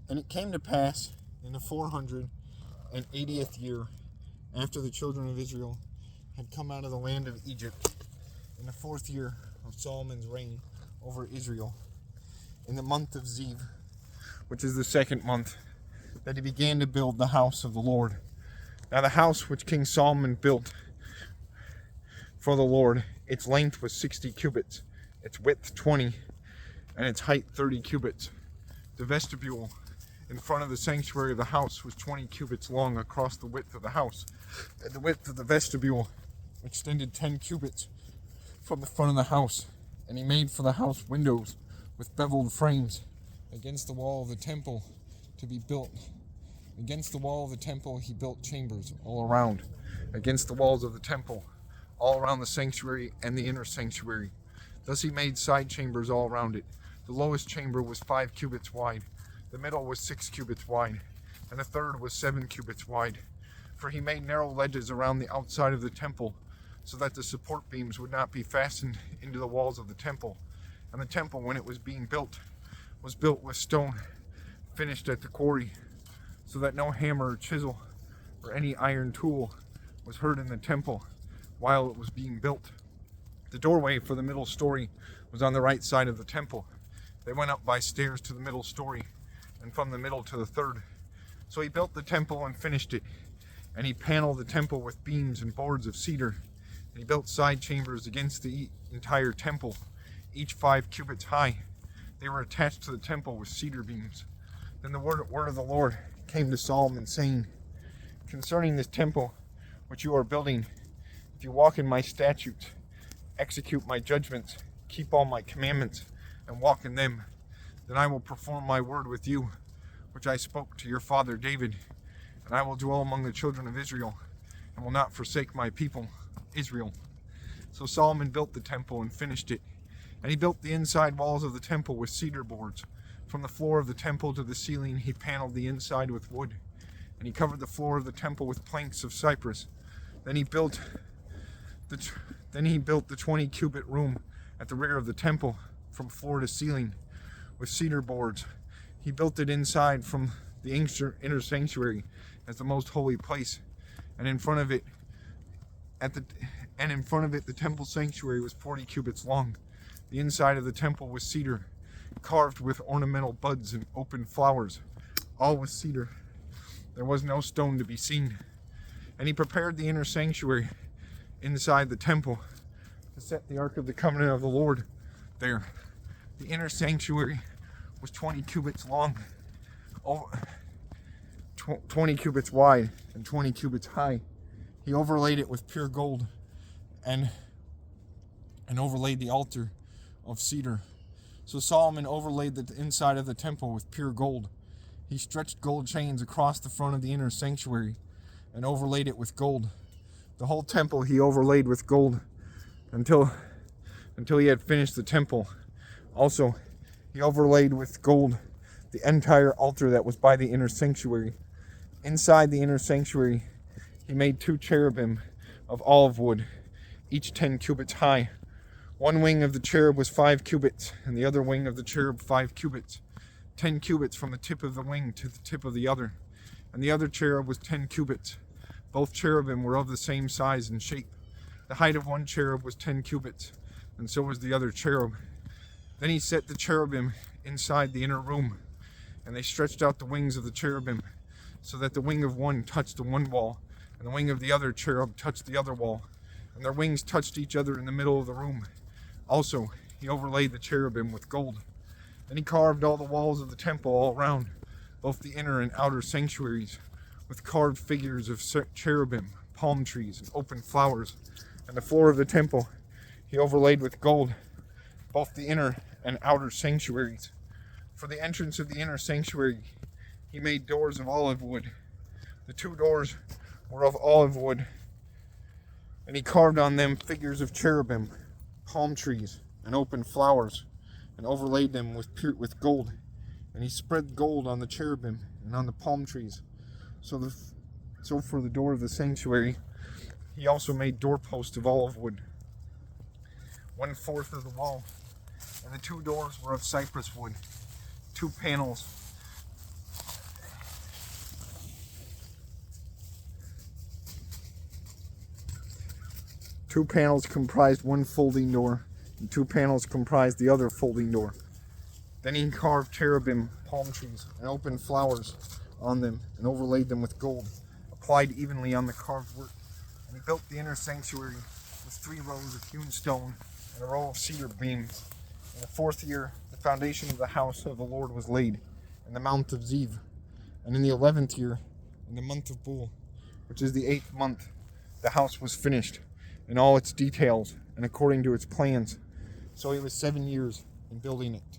And it came to pass in the 480th year after the children of Israel had come out of the land of Egypt, in the 4th year of Solomon's reign over Israel, in the month of Ziv, which is the 2nd month, that he began to build the house of the Lord. Now the house which King Solomon built for the Lord, its length was 60 cubits, its width 20, and its height 30 cubits. The vestibule in front of the sanctuary of the house was 20 cubits long across the width of the house, and the width of the vestibule extended 10 cubits from the front of the house. And he made for the house windows with beveled frames against the wall of the temple to be built. Against the wall of the temple he built chambers all around, against the walls of the temple, all around the sanctuary and the inner sanctuary. Thus he made side chambers all around it. The lowest chamber was 5 cubits wide, the middle was 6 cubits wide, and the third was 7 cubits wide. For he made narrow ledges around the outside of the temple, so that the support beams would not be fastened into the walls of the temple. And the temple, when it was being built, was built with stone, finished at the quarry, so that no hammer or chisel or any iron tool was heard in the temple while it was being built. The doorway for the middle story was on the right side of the temple. They went up by stairs to the middle story, and from the middle to the third. So he built the temple and finished it, and he paneled the temple with beams and boards of cedar. And he built side chambers against the entire temple, each 5 cubits high. They were attached to the temple with cedar beams. Then the word of the Lord came to Solomon, saying, concerning this temple which you are building, if you walk in my statutes, execute my judgments, keep all my commandments, and walk in them, then I will perform my word with you, which I spoke to your father David, and I will dwell among the children of Israel, and will not forsake my people, Israel. So Solomon built the temple and finished it, and he built the inside walls of the temple with cedar boards. From the floor of the temple to the ceiling he paneled the inside with wood, and he covered the floor of the temple with planks of cypress. Then he built the 20-cubit room at the rear of the temple, from floor to ceiling, with cedar boards. He built it inside from the inner sanctuary as the most holy place, and in front of it the temple sanctuary was 40 cubits long. The inside of the temple was cedar, carved with ornamental buds and open flowers, all with cedar. There was no stone to be seen. And he prepared the inner sanctuary inside the temple to set the Ark of the Covenant of the Lord there. The inner sanctuary was 20 cubits long, 20 cubits wide, and 20 cubits high. He overlaid it with pure gold and overlaid the altar of cedar. So Solomon overlaid the inside of the temple with pure gold. He stretched gold chains across the front of the inner sanctuary and overlaid it with gold. The whole temple he overlaid with gold until he had finished the temple. Also, he overlaid with gold the entire altar that was by the inner sanctuary. Inside the inner sanctuary, he made 2 cherubim of olive wood, each 10 cubits high. One wing of the cherub was 5 cubits, and the other wing of the cherub 5 cubits, 10 cubits from the tip of the wing to the tip of the other. And the other cherub was 10 cubits. Both cherubim were of the same size and shape. The height of one cherub was 10 cubits, and so was the other cherub. Then he set the cherubim inside the inner room, and they stretched out the wings of the cherubim, so that the wing of one touched the one wall, and the wing of the other cherub touched the other wall, and their wings touched each other in the middle of the room. Also, he overlaid the cherubim with gold. Then he carved all the walls of the temple all around, both the inner and outer sanctuaries, with carved figures of cherubim, palm trees, and open flowers. And the floor of the temple he overlaid with gold, both the inner and outer sanctuaries. For the entrance of the inner sanctuary he made doors of olive wood. The 2 doors were of olive wood, and he carved on them figures of cherubim, palm trees, and open flowers, and overlaid them with gold. And he spread gold on the cherubim and on the palm trees. So for the door of the sanctuary he also made doorposts of olive wood, 1/4 of the wall, and the 2 doors were of cypress wood. 2 panels 2 panels comprised one folding door, and 2 panels comprised the other folding door. Then he carved cherubim, palm trees, and open flowers on them, and overlaid them with gold, applied evenly on the carved work. And he built the inner sanctuary with 3 rows of hewn stone and a row of cedar beams. In the 4th year, the foundation of the house of the Lord was laid in the Mount of Ziv. And in the 11th year, in the month of Bul, which is the 8th month, the house was finished in all its details and according to its plans. So it was 7 years in building it.